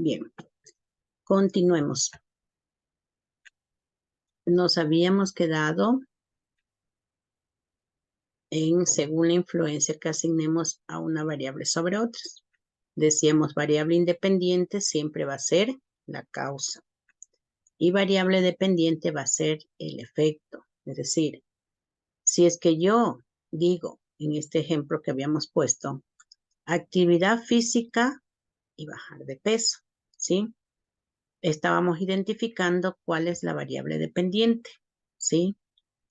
Bien, continuemos. Nos habíamos quedado en según la influencia que asignemos a una variable sobre otras. Decíamos variable independiente siempre va a ser la causa y variable dependiente va a ser el efecto. Es decir, si es que yo digo en este ejemplo que habíamos puesto, actividad física y bajar de peso, ¿sí? Estábamos identificando cuál es la variable dependiente, ¿sí?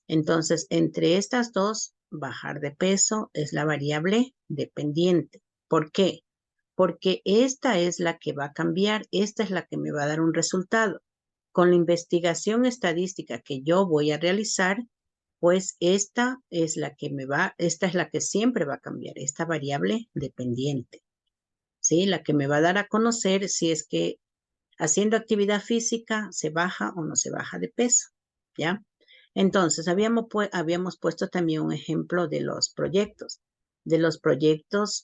Entonces, entre estas dos, bajar de peso es la variable dependiente. ¿Por qué? Porque esta es la que va a cambiar, esta es la que me va a dar un resultado. Con la investigación estadística que yo voy a realizar, pues esta es la que siempre va a cambiar, esta variable dependiente, ¿sí? La que me va a dar a conocer si es que haciendo actividad física se baja o no se baja de peso, ¿ya? Entonces, habíamos puesto también un ejemplo de los proyectos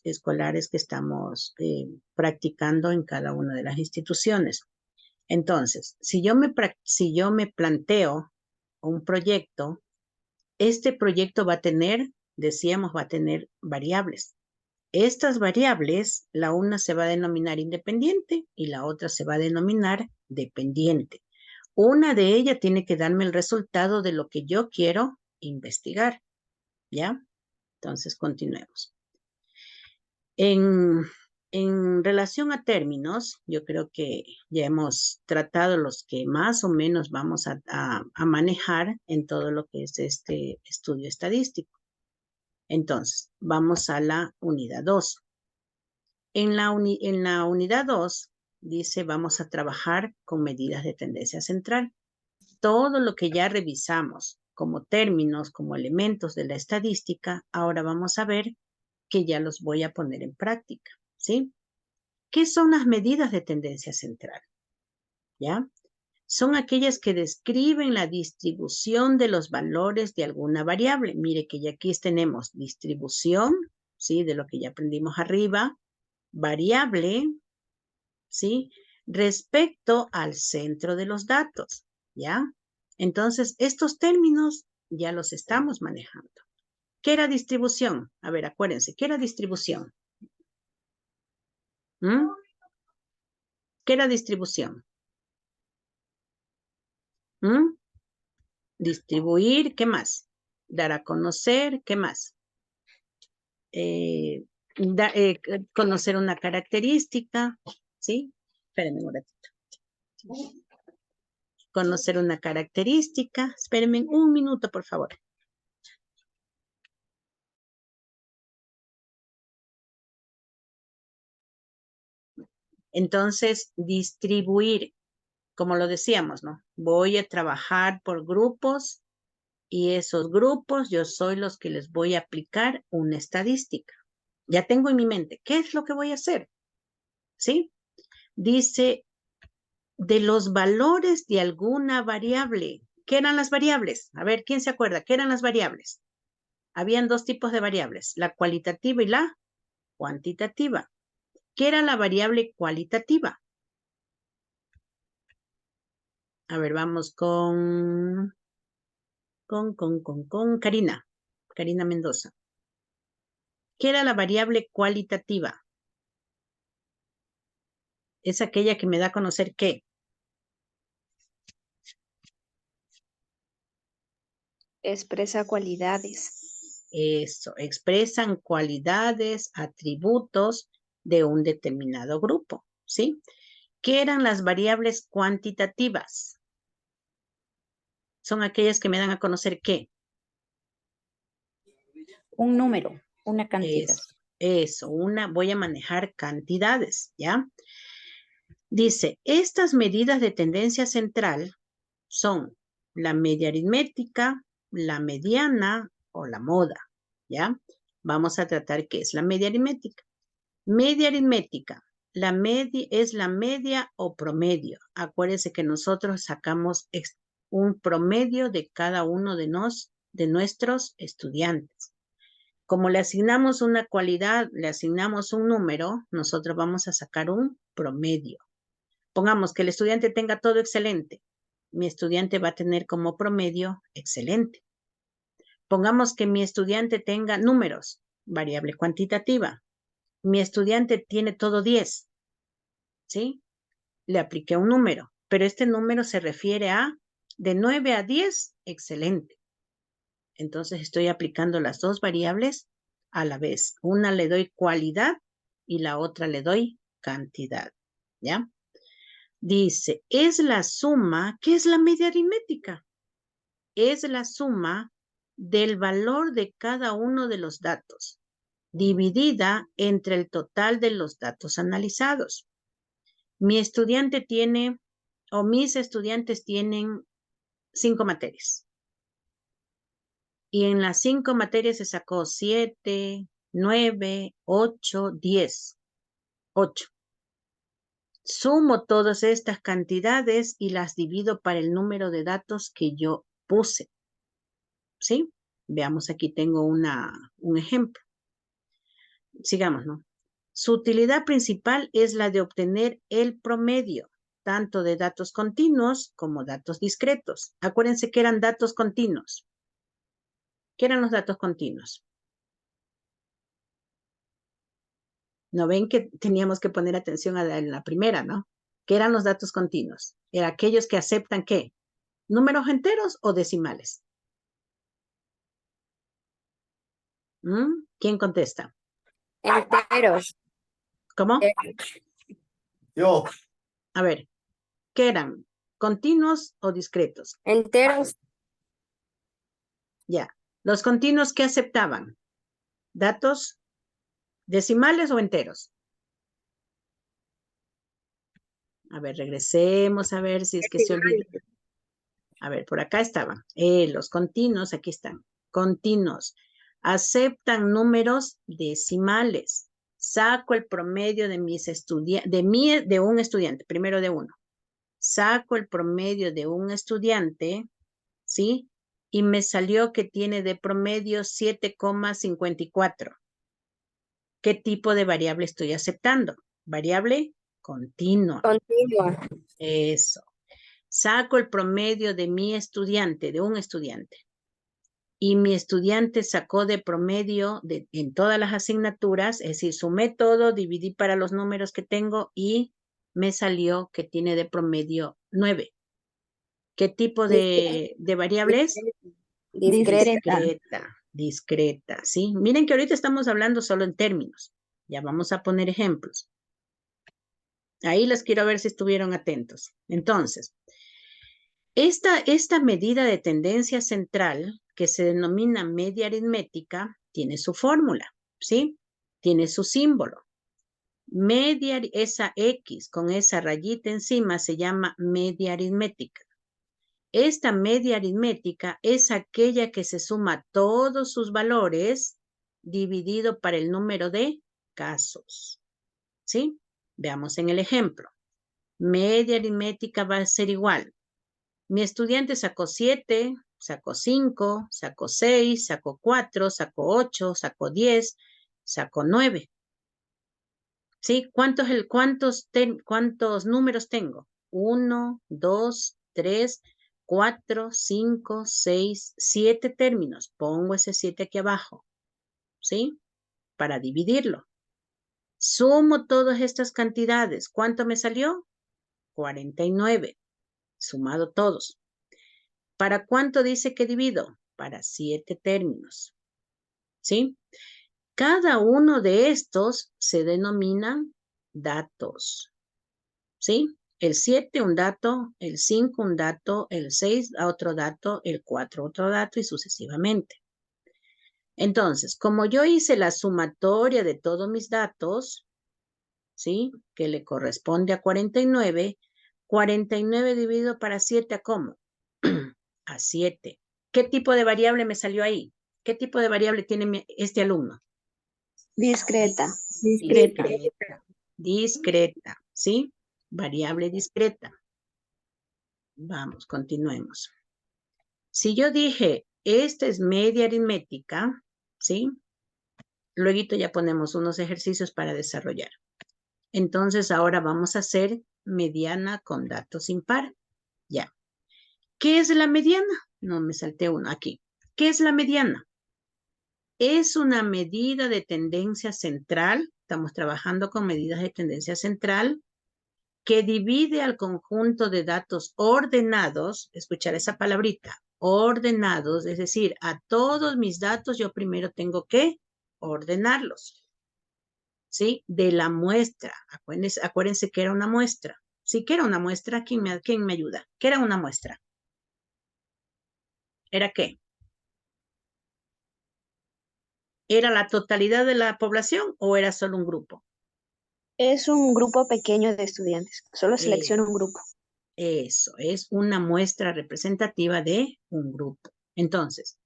escolares que estamos practicando en cada una de las instituciones. Entonces, si yo me planteo un proyecto, este proyecto va a tener variables. Estas variables, la una se va a denominar independiente y la otra se va a denominar dependiente. Una de ellas tiene que darme el resultado de lo que yo quiero investigar, ¿ya? Entonces, continuemos. En relación a términos, yo creo que ya hemos tratado los que más o menos vamos a manejar en todo lo que es este estudio estadístico. Entonces, vamos a la unidad 2. En la unidad 2 dice vamos a trabajar con medidas de tendencia central. Todo lo que ya revisamos como términos, como elementos de la estadística, ahora vamos a ver que ya los voy a poner en práctica, ¿sí? ¿Qué son las medidas de tendencia central? ¿Ya? Son aquellas que describen la distribución de los valores de alguna variable. Mire que ya aquí tenemos distribución, ¿sí? De lo que ya aprendimos arriba, variable, ¿sí? Respecto al centro de los datos, ¿ya? Entonces, estos términos ya los estamos manejando. ¿Qué era distribución? A ver, acuérdense, ¿qué era distribución? ¿Mm? ¿Qué era distribución? ¿Mm? Distribuir, ¿qué más? Dar a conocer, ¿qué más? Conocer una característica, ¿sí? Espérenme un ratito. Conocer una característica. Espérenme un minuto, por favor. Entonces, distribuir, como lo decíamos, ¿no? Voy a trabajar por grupos y esos grupos yo soy los que les voy a aplicar una estadística. Ya tengo en mi mente, ¿qué es lo que voy a hacer? ¿Sí? Dice, de los valores de alguna variable. ¿Qué eran las variables? A ver, ¿quién se acuerda? ¿Qué eran las variables? Habían dos tipos de variables, la cualitativa y la cuantitativa. ¿Qué era la variable cualitativa? A ver, vamos con Karina Mendoza. ¿Qué era la variable cualitativa? Es aquella que me da a conocer qué. Expresa cualidades. Eso, expresan cualidades, atributos de un determinado grupo, ¿sí? ¿Qué eran las variables cuantitativas? Son aquellas que me dan a conocer qué. Un número, una cantidad. Voy a manejar cantidades, ¿ya? Dice, estas medidas de tendencia central son la media aritmética, la mediana o la moda, ¿ya? Vamos a tratar qué es la media aritmética. Media aritmética, es la media o promedio. Acuérdense que nosotros sacamos un promedio de cada uno de nuestros estudiantes. Como le asignamos una cualidad, le asignamos un número, nosotros vamos a sacar un promedio, Pongamos que el estudiante tenga todo excelente. Mi estudiante va a tener como promedio excelente. Pongamos que mi estudiante tenga números, variable cuantitativa. Mi estudiante tiene todo 10, ¿sí? Le apliqué un número, pero este número se refiere a de 9 a 10, excelente. Entonces estoy aplicando las dos variables a la vez. Una le doy cualidad y la otra le doy cantidad, ¿ya? Dice, es la suma, ¿qué es la media aritmética? Es la suma del valor de cada uno de los datos, dividida entre el total de los datos analizados. Mi estudiante tiene, o mis estudiantes tienen 5 materias. Y en las 5 materias se sacó 7, 9, 8, 10. 8. Sumo todas estas cantidades y las divido para el número de datos que yo puse. ¿Sí? Veamos, aquí tengo un ejemplo. Sigamos, ¿no? Su utilidad principal es la de obtener el promedio, tanto de datos continuos como datos discretos. Acuérdense que eran datos continuos. ¿Qué eran los datos continuos? ¿No ven que teníamos que poner atención a la primera, ¿no? ¿Qué eran los datos continuos? Eran aquellos que aceptan ¿qué? ¿Números enteros o decimales? ¿Quién contesta? Enteros. ¿Cómo? Yo. A ver, ¿qué eran? ¿Continuos o discretos? Enteros. Ya. ¿Los continuos qué aceptaban? ¿Datos decimales o enteros? A ver, regresemos a ver si es que se olvida. A ver, por acá estaban. Los continuos, aquí están. Continuos. Aceptan números decimales. Saco el promedio de mis estudiantes, de un estudiante, primero de uno. Saco el promedio de un estudiante, ¿sí? Y me salió que tiene de promedio 7,54. ¿Qué tipo de variable estoy aceptando? Variable continua. Continua. Eso. Saco el promedio de mi estudiante, de un estudiante. Y mi estudiante sacó de promedio en todas las asignaturas, es decir, sumé todo, dividí para los números que tengo y me salió que tiene de promedio 9. ¿Qué tipo de variable es? Discreta. Discreta, ¿sí? Miren que ahorita estamos hablando solo en términos. Ya vamos a poner ejemplos. Ahí les quiero ver si estuvieron atentos. Entonces, esta medida de tendencia central, que se denomina media aritmética, tiene su fórmula, ¿sí? Tiene su símbolo. Media, esa X con esa rayita encima se llama media aritmética. Esta media aritmética es aquella que se suma todos sus valores dividido para el número de casos, ¿sí? Veamos en el ejemplo. Media aritmética va a ser igual. Mi estudiante sacó 7, sacó 5, sacó 6, sacó 4, sacó 8, sacó 10, sacó 9. ¿Sí? ¿Cuántos números tengo? 1, 2, 3, 4, 5, 6, 7 términos. Pongo ese 7 aquí abajo, ¿sí? Para dividirlo. Sumo todas estas cantidades. ¿Cuánto me salió? 49. Sumado todos. ¿Para cuánto dice que divido? Para 7 términos, ¿sí? Cada uno de estos se denominan datos, ¿sí? El 7 un dato, el 5 un dato, el 6 otro dato, el 4 otro dato y sucesivamente. Entonces, como yo hice la sumatoria de todos mis datos, ¿sí? Que le corresponde a 49, 49 dividido para 7, ¿a cómo? A 7. ¿Qué tipo de variable me salió ahí? ¿Qué tipo de variable tiene este alumno? Discreta. Discreta, ¿sí? Variable discreta. Vamos, continuemos. Si yo dije, esta es media aritmética, ¿sí? Luego ya ponemos unos ejercicios para desarrollar. Entonces, ahora vamos a hacer mediana con datos impar. Ya. ¿Qué es la mediana? No, me salté uno aquí. ¿Qué es la mediana? Es una medida de tendencia central. Estamos trabajando con medidas de tendencia central que divide al conjunto de datos ordenados, escuchar esa palabrita, ordenados, es decir, a todos mis datos yo primero tengo que ordenarlos, ¿sí? De la muestra, acuérdense que era una muestra, sí, que era una muestra, ¿quién me ayuda? ¿Qué era una muestra? ¿Era qué? ¿Era la totalidad de la población o era solo un grupo? Es un grupo pequeño de estudiantes. Solo Eh, selecciona un grupo. Eso, es una muestra representativa de un grupo. Entonces,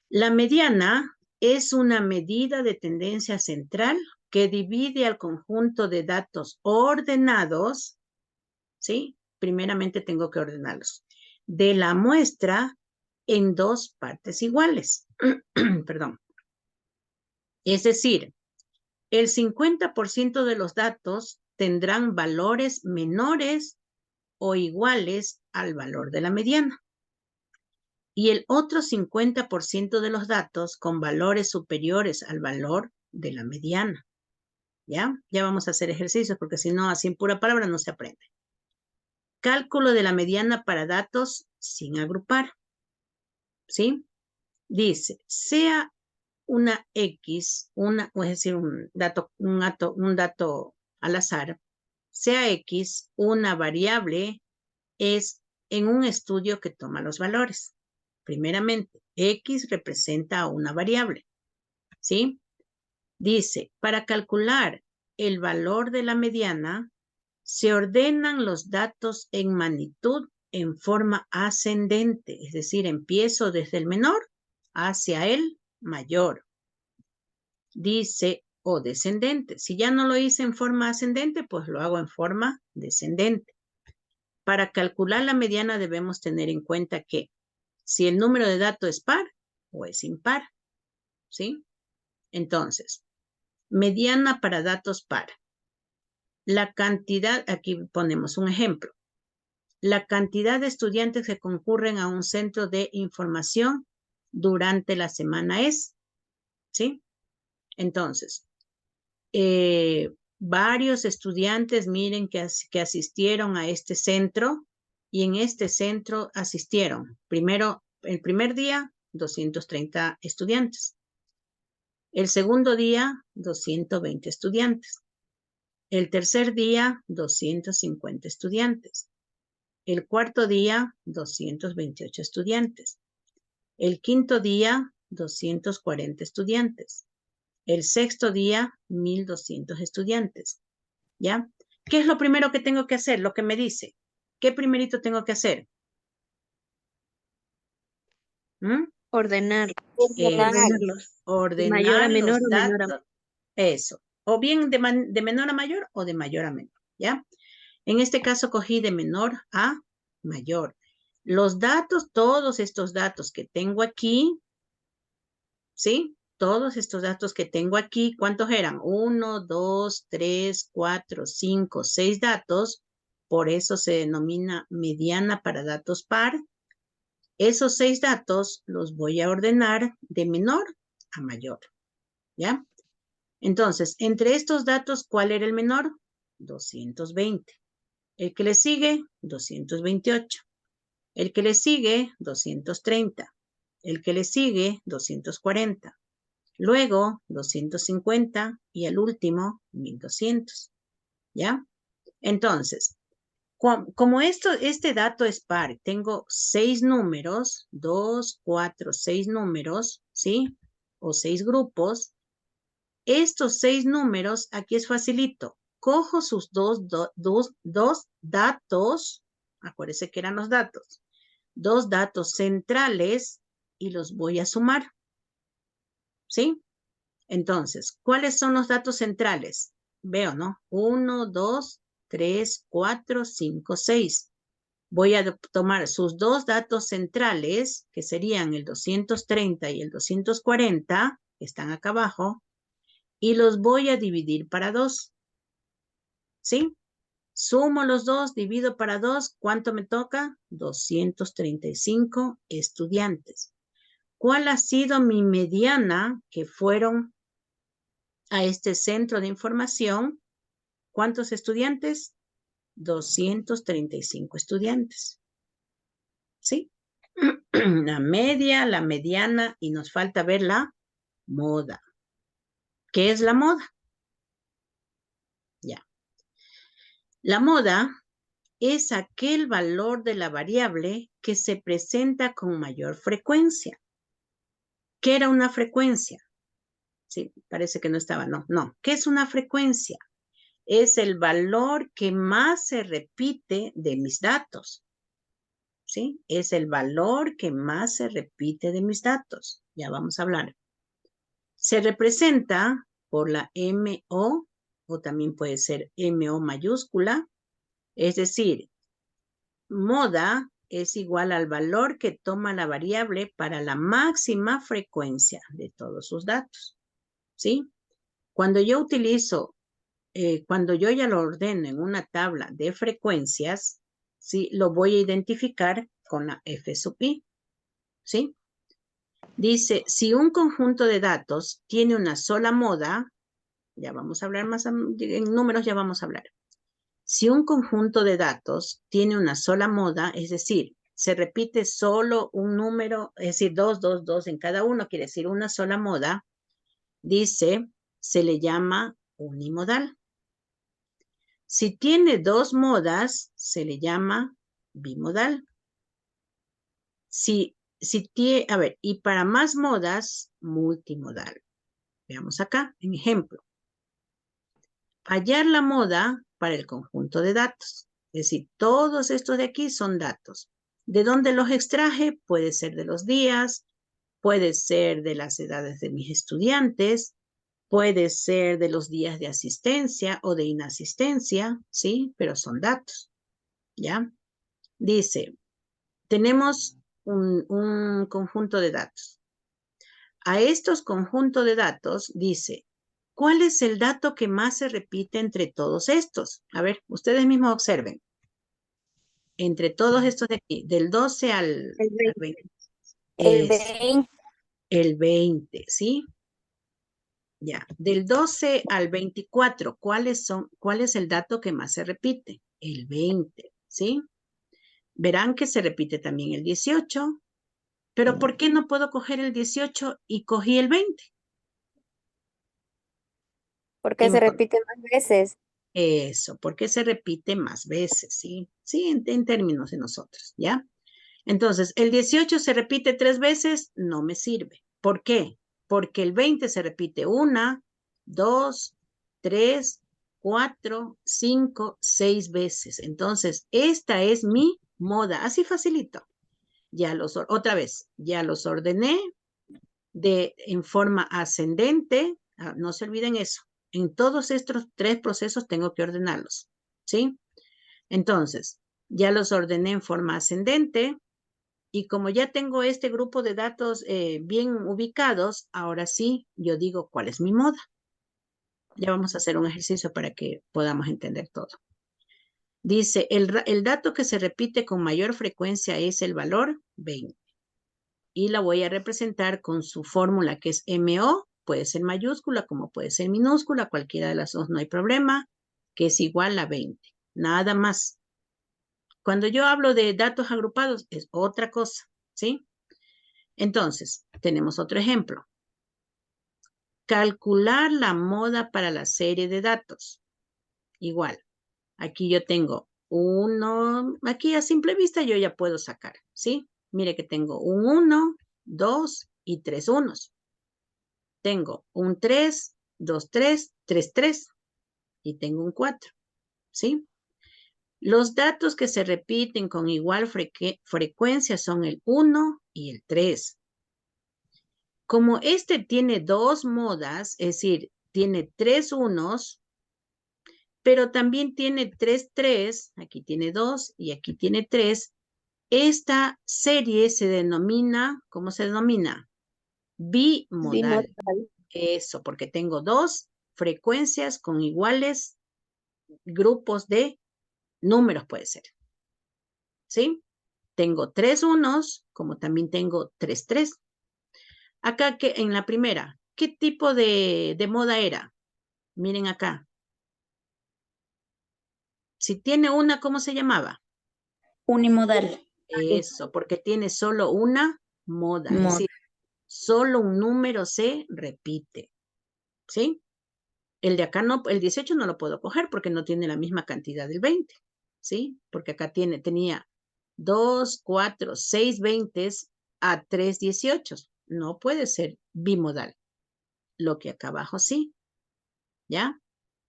la mediana es una medida de tendencia central que divide al conjunto de datos ordenados, ¿sí? Primeramente tengo que ordenarlos, de la muestra en dos partes iguales. Perdón. Es decir, el 50% de los datos tendrán valores menores o iguales al valor de la mediana. Y el otro 50% de los datos con valores superiores al valor de la mediana. ¿Ya? Ya vamos a hacer ejercicios porque si no, así en pura palabra no se aprende. Cálculo de la mediana para datos sin agrupar. ¿Sí? Dice, sea una X, es decir, un dato al azar, sea X una variable, es en un estudio que toma los valores. Primeramente, X representa a una variable, ¿sí? Dice, para calcular el valor de la mediana, se ordenan los datos en magnitud en forma ascendente, es decir, empiezo desde el menor hacia el mayor. Dice, o descendente. Si ya no lo hice en forma ascendente, pues lo hago en forma descendente. Para calcular la mediana debemos tener en cuenta que si el número de datos es par o es impar, ¿sí? Entonces, mediana para datos par. La cantidad, aquí ponemos un ejemplo. La cantidad de estudiantes que concurren a un centro de información durante la semana es, ¿sí? Entonces, varios estudiantes, miren que asistieron a este centro y en este centro asistieron. Primero, el primer día, 230 estudiantes. El segundo día, 220 estudiantes. El tercer día, 250 estudiantes. El cuarto día, 228 estudiantes. El quinto día, 240 estudiantes. El sexto día, 1200 estudiantes. ¿Ya? ¿Qué es lo primero que tengo que hacer? Lo que me dice. ¿Qué primerito tengo que hacer? Ordenar. Eso. Ordenarlos. De mayor Ordenar a menor los o menor a datos. Eso. O bien de menor a mayor o de mayor a menor. ¿Ya? En este caso cogí de menor a mayor. Los datos, todos estos datos que tengo aquí, ¿sí? Todos estos datos que tengo aquí, ¿cuántos eran? 1, 2, 3, 4, 5, 6 datos. Por eso se denomina mediana para datos par. Esos 6 datos los voy a ordenar de menor a mayor. ¿Ya? Entonces, entre estos datos, ¿cuál era el menor? 220. El que le sigue, 228. El que le sigue, 230. El que le sigue, 240. Luego, 250 y el último, 1200. ¿Ya? Entonces, como este dato es par, tengo 6 números, 2, 4, 6 números, ¿sí? O 6 grupos. Estos 6 números, aquí es facilito. Cojo sus dos datos, acuérdense que eran los datos, 2 datos centrales y los voy a sumar, ¿sí? Entonces, ¿cuáles son los datos centrales? Veo, ¿no? 1, 2, 3, 4, 5, 6. Voy a tomar sus 2 datos centrales, que serían el 230 y el 240, que están acá abajo, y los voy a dividir para 2. ¿Sí? Sumo los dos, divido para 2. ¿Cuánto me toca? 235 estudiantes. ¿Cuál ha sido mi mediana que fueron a este centro de información? ¿Cuántos estudiantes? 235 estudiantes. ¿Sí? La media, la mediana y nos falta ver la moda. ¿Qué es la moda? Ya. La moda es aquel valor de la variable que se presenta con mayor frecuencia. ¿Qué era una frecuencia? Sí, parece que no estaba, no. ¿Qué es una frecuencia? Es el valor que más se repite de mis datos. ¿Sí? Es el valor que más se repite de mis datos. Ya vamos a hablar. Se representa por la MO, o también puede ser MO mayúscula, es decir, moda es igual al valor que toma la variable para la máxima frecuencia de todos sus datos. ¿Sí? Cuando yo utilizo, cuando yo ya lo ordeno en una tabla de frecuencias, ¿sí? Lo voy a identificar con la F sub I. ¿Sí? Dice, si un conjunto de datos tiene una sola moda, ya vamos a hablar más, en números ya vamos a hablar. Si un conjunto de datos tiene una sola moda, es decir, se repite solo un número, es decir, 2, 2, 2 en cada uno, quiere decir una sola moda, dice, se le llama unimodal. Si tiene dos modas, se le llama bimodal. Si tiene, a ver, y para más modas, multimodal. Veamos acá, en ejemplo. Hallar la moda para el conjunto de datos. Es decir, todos estos de aquí son datos. ¿De dónde los extraje? Puede ser de los días, puede ser de las edades de mis estudiantes, puede ser de los días de asistencia o de inasistencia, ¿sí? Pero son datos, ¿ya? Dice, tenemos un conjunto de datos. A estos conjuntos de datos dice, ¿cuál es el dato que más se repite entre todos estos? A ver, ustedes mismos observen. Entre todos estos de aquí, del 12 al 20. El Es 20. el 20, ¿sí? Ya. Del 12 al 24, ¿cuál es el dato que más se repite? El 20, ¿sí? Verán que se repite también el 18, pero ¿por qué no puedo coger el 18 y cogí el 20? Porque se repite más veces. Eso, porque se repite más veces, ¿sí? Sí, en términos de nosotros, ¿ya? Entonces, el 18 se repite 3 veces, no me sirve. ¿Por qué? Porque el 20 se repite 1, 2, 3, 4, 5, 6 veces. Entonces, esta es mi moda. Así facilito. Otra vez, ya los ordené en forma ascendente. No se olviden eso. En todos estos 3 procesos tengo que ordenarlos, ¿sí? Entonces, ya los ordené en forma ascendente y como ya tengo este grupo de datos bien ubicados, ahora sí, yo digo cuál es mi moda. Ya vamos a hacer un ejercicio para que podamos entender todo. Dice, el dato que se repite con mayor frecuencia es el valor 20. Y la voy a representar con su fórmula que es MO, puede ser mayúscula como puede ser minúscula, cualquiera de las dos no hay problema, que es igual a 20. Nada más. Cuando yo hablo de datos agrupados es otra cosa, ¿sí? Entonces, tenemos otro ejemplo. Calcular la moda para la serie de datos. Igual, aquí yo tengo uno, aquí a simple vista yo ya puedo sacar, ¿sí? Mire que tengo un 1, 2 y 3 unos. Tengo un 3, 2, 3, 3, 3 y tengo un 4, ¿sí? Los datos que se repiten con igual frecuencia son el 1 y el 3. Como este tiene dos modas, es decir, tiene 3 unos, pero también tiene 3, 3, aquí tiene 2 y aquí tiene 3, esta serie se denomina, ¿cómo se denomina? Bimodal. Bimodal. Eso, porque tengo dos frecuencias con iguales grupos de números puede ser. ¿Sí? Tengo 3 unos, como también tengo 3 3. Acá que en la primera, ¿qué tipo de moda era? Miren acá. Si tiene una, ¿cómo se llamaba? Unimodal. Eso, porque tiene solo una moda. Es Moda. decir, solo un número se repite. ¿Sí? El de acá no, el 18 no lo puedo coger porque no tiene la misma cantidad del 20. ¿Sí? Porque acá tenía 2, 4, 6 20 a 3 18. No puede ser bimodal. Lo que acá abajo sí. ¿Ya?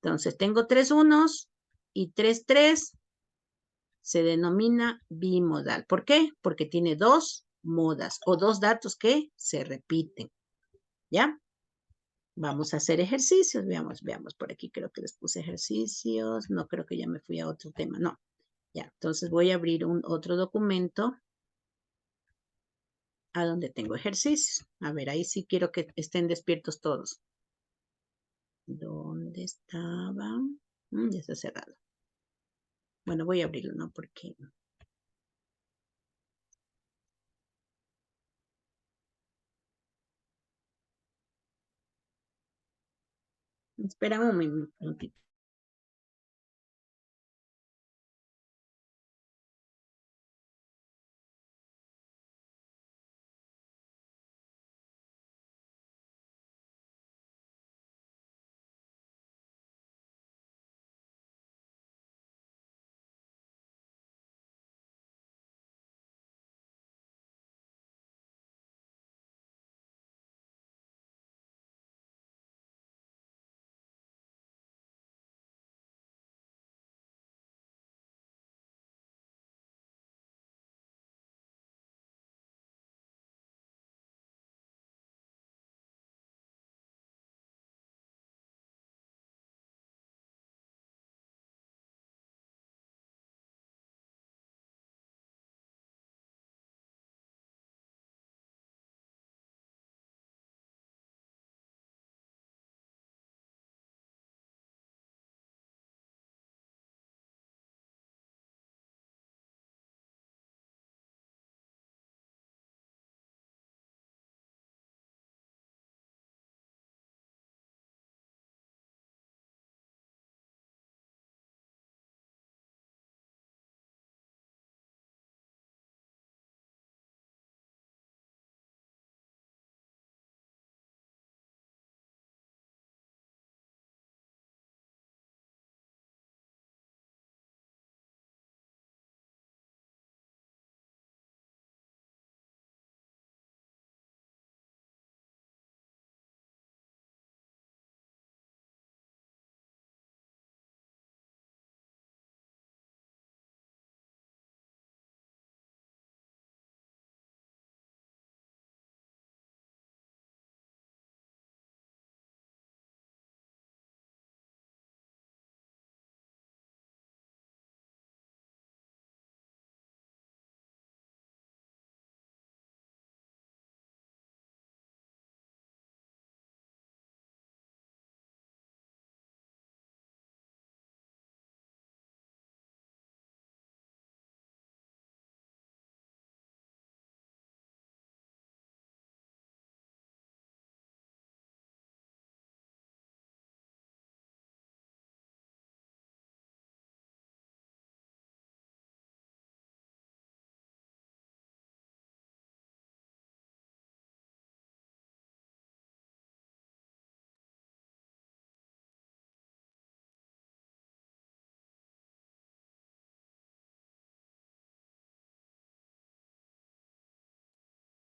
Entonces tengo 3 unos y 3 3. Se denomina bimodal. ¿Por qué? Porque tiene 2 modas o 2 datos que se repiten. ¿Ya? Vamos a hacer ejercicios. Veamos por aquí. Creo que les puse ejercicios. No, creo que ya me fui a otro tema. No. Ya, entonces voy a abrir otro documento a donde tengo ejercicios. A ver, ahí sí quiero que estén despiertos todos. ¿Dónde estaba? Ya está cerrado. Bueno, voy a abrirlo, ¿no? Porque... Espera un minutito.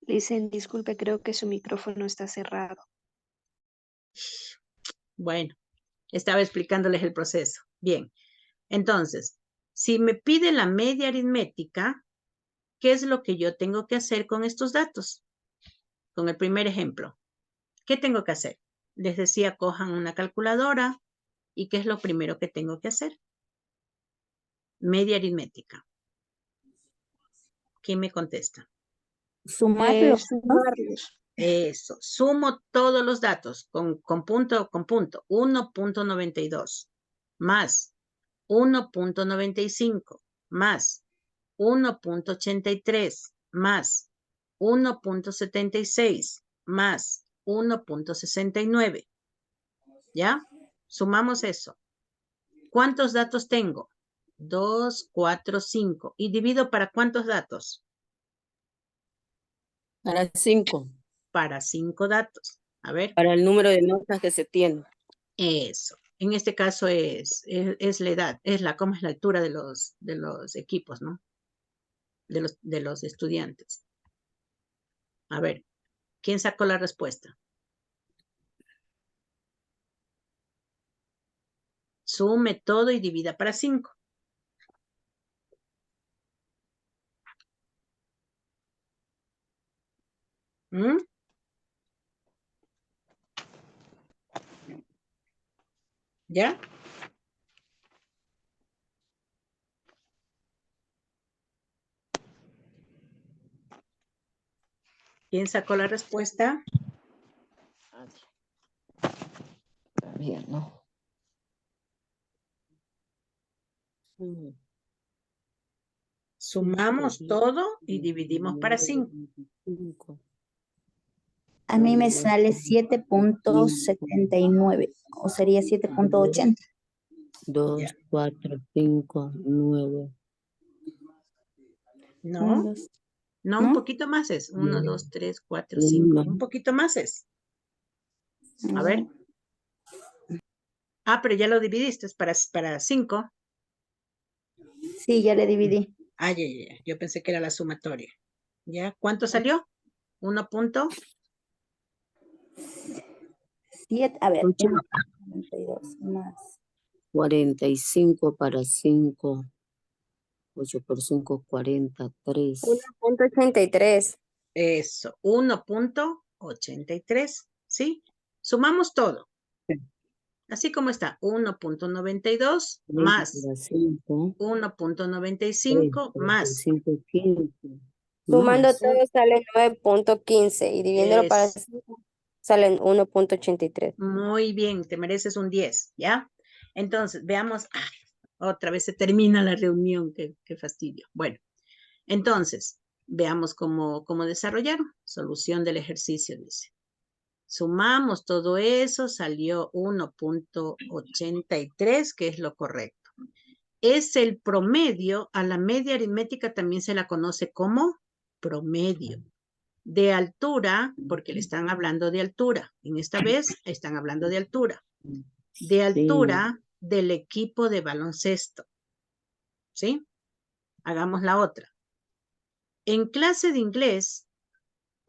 Dicen, disculpe, creo que su micrófono está cerrado. Bueno, estaba explicándoles el proceso. Bien, entonces, si me pide la media aritmética, ¿qué es lo que yo tengo que hacer con estos datos? Con el primer ejemplo, ¿qué tengo que hacer? Les decía, cojan una calculadora y ¿qué es lo primero que tengo que hacer? Media aritmética. ¿Quién me contesta? Sumarlo, ¿no? Sumarlos. Eso, sumo todos los datos con punto, 1.92 más 1.95 más 1.83 más 1.76 más 1.69. ¿Ya? Sumamos eso. ¿Cuántos datos tengo? 2, 4, 5. ¿Y divido para cuántos datos? Para 5. Para 5 datos. A ver. Para el número de notas que se tiene. Eso. En este caso es la edad, ¿cómo es la altura de los equipos, ¿no? De los estudiantes. A ver, ¿quién sacó la respuesta? Sume todo y divida para 5. ¿Mm? ¿Ya? ¿Quién sacó la respuesta? Todavía no. Sumamos todo y dividimos para 5. A mí me sale 7.79 o sería 7.80. 2, Ya. 4, 5, 9. No, no, un ¿No? poquito más es. 1, 2, 3, 4, 5. Un poquito más es. A ver. Ah, pero ya lo dividiste, es para 5. Sí, ya le dividí. Ah, ya. Yo pensé que era la sumatoria. ¿Ya? ¿Cuánto salió? 1 punto. 7, a ver, 8. 1.92 más. 45 para 5. 8 por 5, 43. 1.83. Eso, 1.83. ¿Sí? Sumamos todo. Así como está, 1.92 más 5. 1.95 más 5, 15. Sumando Más. todo sale 9.15 y dividiéndolo para es 5 salen 1.83. muy bien, te mereces un 10, ¿ya? Entonces, veamos, otra vez se termina la reunión, qué fastidio. Bueno, entonces, veamos cómo desarrollaron. Solución del ejercicio, dice. Sumamos todo eso, salió 1.83, que es lo correcto. Es el promedio, a la media aritmética también se la conoce como promedio. De altura, porque le están hablando de altura. En esta vez están hablando de altura. De altura del equipo de baloncesto. ¿Sí? Hagamos la otra. En clase de inglés,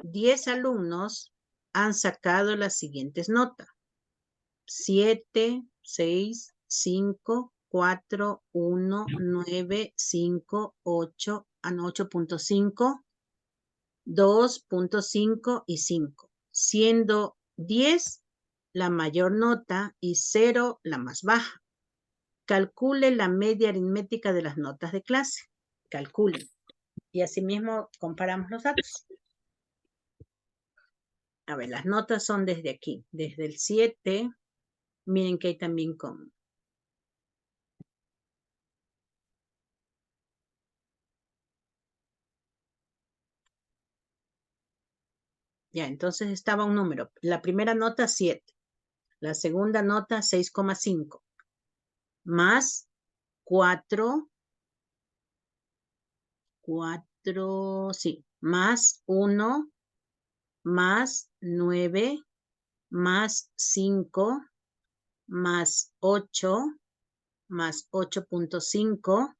10 alumnos han sacado las siguientes notas. 7, 6, 5, 4, 1, 9, 5, 8, 8.5, 2.5 y 5, siendo 10 la mayor nota y 0 la más baja. Calcule la media aritmética de las notas de clase. Calcule. Y asimismo comparamos los datos. A ver, las notas son desde aquí, desde el 7. Miren que hay también con... Ya, entonces estaba un número. La primera nota, 7. La segunda nota, 6,5. Más 4, sí. Más 1, más 9, más 5, más 8, más 8.5,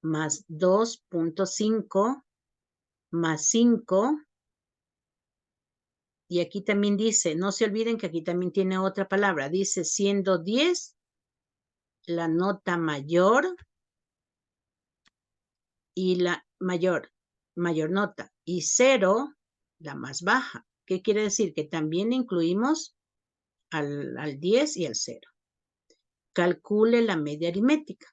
más 2.5, más 5. Y aquí también dice, no se olviden que aquí también tiene otra palabra. Dice, siendo 10 la nota mayor y la mayor nota. Y 0 la más baja. ¿Qué quiere decir? Que también incluimos al 10 y al 0. Calcule la media aritmética.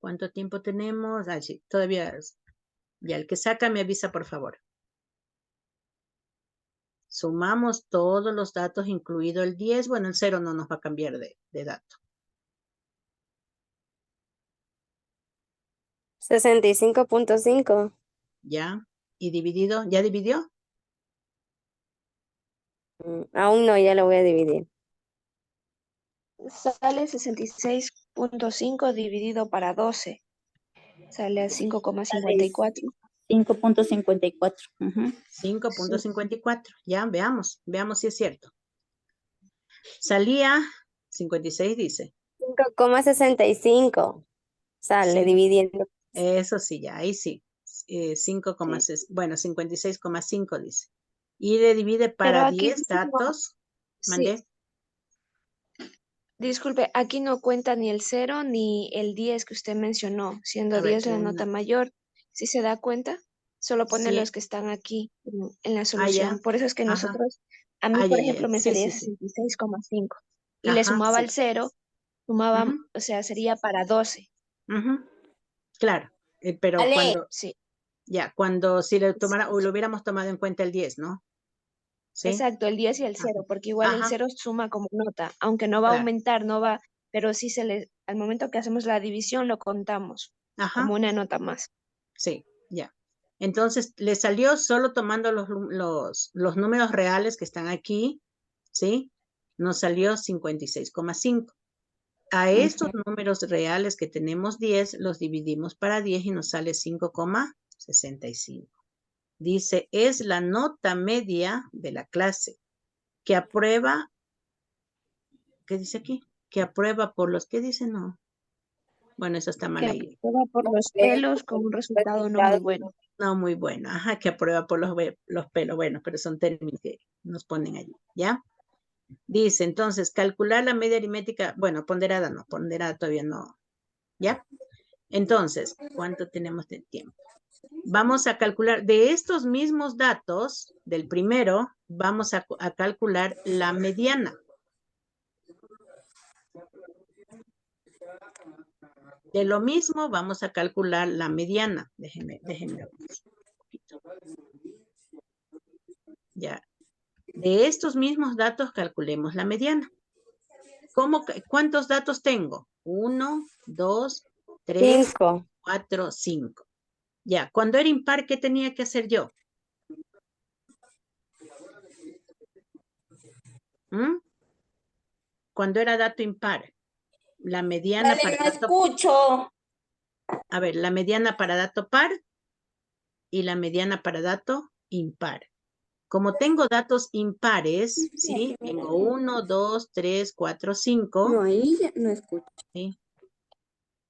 ¿Cuánto tiempo tenemos? Ah, sí, todavía. Ya el que saca me avisa, por favor. Sumamos todos los datos, incluido el 10. Bueno, el 0 no nos va a cambiar de dato. 65.5. ¿Ya? ¿Y dividido? ¿Ya dividió? Aún no, ya lo voy a dividir. Sale 66.5 dividido para 12. Sale a 5,54. 5.54. 5.54. Ya, veamos. Veamos si es cierto. Salía 56, dice. 5,65. Sale Sí. dividiendo. Eso sí, ya, ahí sí. 5,6, bueno, 56,5 dice. Y le divide para aquí 10 datos. Sí. Mandé. Disculpe, aquí no cuenta ni el 0 ni el 10 que usted mencionó, siendo A ver, 10 la nota mayor. ¿Sí se da cuenta? Solo pone Sí. los que están aquí en la Ah, solución. ya. Por eso es que Ajá. nosotros, a mí, Ah, por ya, ya. ejemplo, me Sí, salía sí, sí. 66,5 y le Ajá, sumaba sí. el 0, sumaba, Ujú, o sea, sería para 12. ujú. Claro, pero Ale. cuando, Sí, ya, cuando si le sí, tomara, o lo hubiéramos tomado en cuenta el 10, ¿no? ¿Sí? exacto, el 10 y el 0, porque igual el Ajá, 0 suma como nota, aunque no va a claro. aumentar, no va, pero sí al momento que hacemos la división lo contamos Ajá, como una nota más. sí, ya. Entonces, le salió solo tomando los números reales que están aquí, ¿sí? Nos salió 56,5. A estos números reales que tenemos 10, los dividimos para 10 y nos sale 5,65. Dice, es la nota media de la clase que aprueba, ¿qué dice aquí? Que aprueba por los, ¿qué dice? No. Bueno, eso está mal Que ahí. aprueba por los pelos con un resultado no muy bueno. No, muy bueno. Ajá, que aprueba por los pelos. Bueno, pero son términos que nos ponen allí, ¿ya? Dice, entonces, calcular la media aritmética, bueno, ponderada no, ponderada todavía no, ¿ya? Entonces, ¿cuánto tenemos de tiempo? Vamos a calcular, de estos mismos datos, del primero, vamos a calcular la mediana. De lo mismo, vamos a calcular la mediana. Déjenme un poquito. Ya. De estos mismos datos, calculemos la mediana. ¿Cuántos datos tengo? 1, 2, 3, 5. 4, 5. Ya, cuando era impar, ¿qué tenía que hacer yo? Cuando era dato impar, la mediana Dale, para no dato... escucho. A ver, la mediana para dato par y la mediana para dato impar. Como tengo datos impares, ¿sí? Tengo 1, 2, 3, 4, 5. No, ahí ya no escucho. ¿Sí?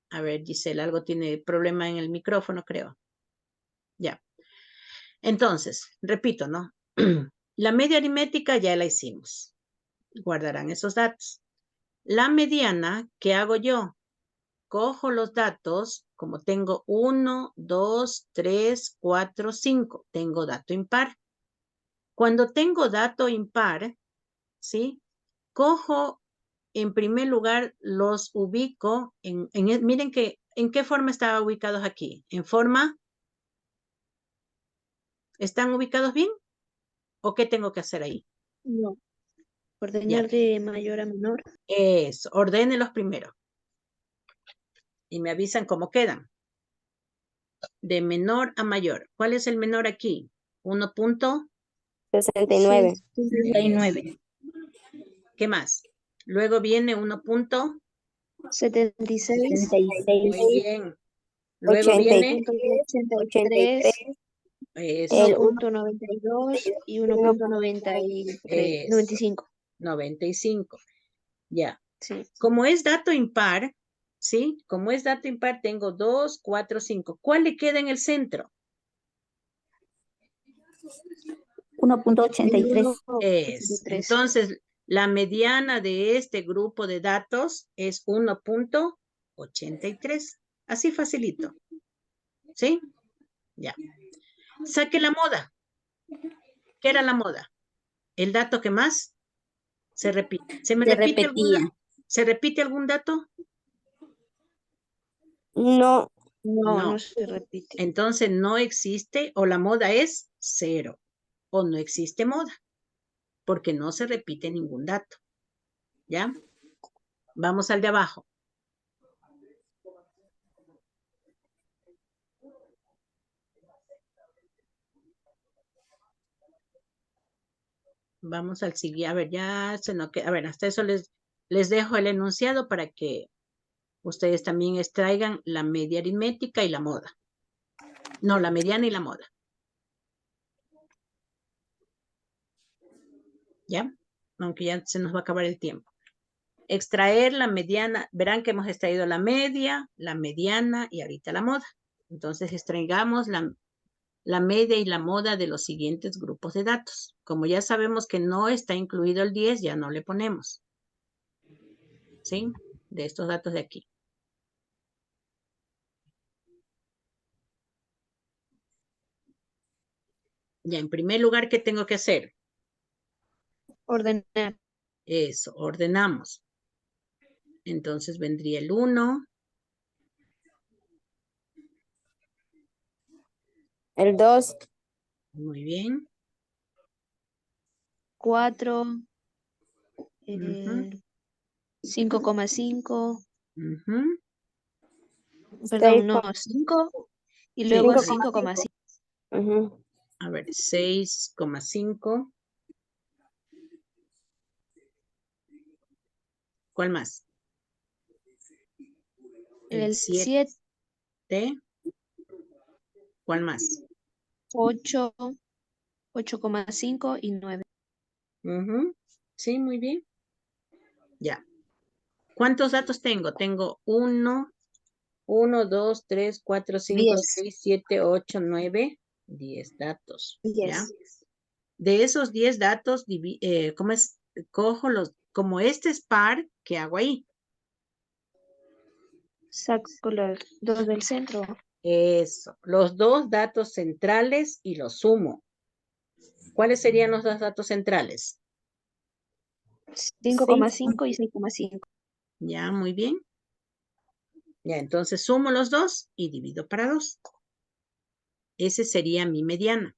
A ver, Gisela, algo tiene problema en el micrófono, creo. Ya. Entonces, repito, ¿no? La media aritmética ya la hicimos. Guardarán esos datos. La mediana, ¿qué hago yo? Cojo los datos, como tengo 1, 2, 3, 4, 5. Tengo dato impar. Cuando tengo dato impar, ¿sí? Cojo, en primer lugar, los ubico miren que, ¿en qué forma estaban ubicados aquí? ¿En forma? ¿Están ubicados bien? ¿O qué tengo que hacer ahí? No, Ya. ordenar de mayor a menor. Eso, ordénelos primero. Y me avisan cómo quedan. De menor a mayor. ¿Cuál es el menor aquí? 69. 69. ¿Qué más? Luego viene 76. 76. Muy bien. Luego 80. viene 1.83, eso, El 1.92 y 1.93, 95. 95. Ya. Sí. Como es dato impar, ¿sí? Como es dato impar, tengo 2, 4, 5. ¿Cuál le queda en el centro? 1.83. Es. 1.83. Entonces, la mediana de este grupo de datos es 1.83. Así facilito. ¿Sí? Ya. Saque la moda. ¿Qué era la moda? El dato que más se repite. ¿Se repite algún dato? No. No, No. no se repite. Entonces no existe, o la moda es 0, o no existe moda. porque no se repite ningún dato. ¿Ya? Vamos al de abajo. Vamos al siguiente. A ver, ya se nos queda. A ver, hasta eso les dejo el enunciado para que ustedes también extraigan la media aritmética y la moda. No, la mediana y la moda. ¿Ya? Aunque ya se nos va a acabar el tiempo. Extraer la mediana. Verán que hemos extraído la media, la mediana y ahorita la moda. Entonces extraigamos la media y la moda de los siguientes grupos de datos. Como ya sabemos que no está incluido el 10, ya no le ponemos. ¿Sí? De estos datos de aquí. Ya, en primer lugar, ¿qué tengo que hacer? Ordenar. Eso, ordenamos. Entonces vendría el 1, El 2, muy bien. 4, Ujú, 5,5, ujú. perdón, no, 6,5. 5 y luego 5,5. 5,5. Ujú. A ver, 6,5. ¿Cuál más? El 7. 7, ¿Cuál más? 8, 8,5 y 9. Ujú. Sí, muy bien. Ya. ¿Cuántos datos tengo? Tengo 1, 2, 3, 4, 5, 10. 6, 7, 8, 9, 10 datos. ¿Ya? 10. De esos 10 datos, ¿cómo es? Cojo como este es par, ¿qué hago ahí? Saco los 2 del centro. Eso, los dos datos centrales y los sumo. ¿Cuáles serían los dos datos centrales? 5,5 y 6,5. Ya, muy bien. Ya, entonces sumo los dos y divido para 2. Ese sería mi mediana.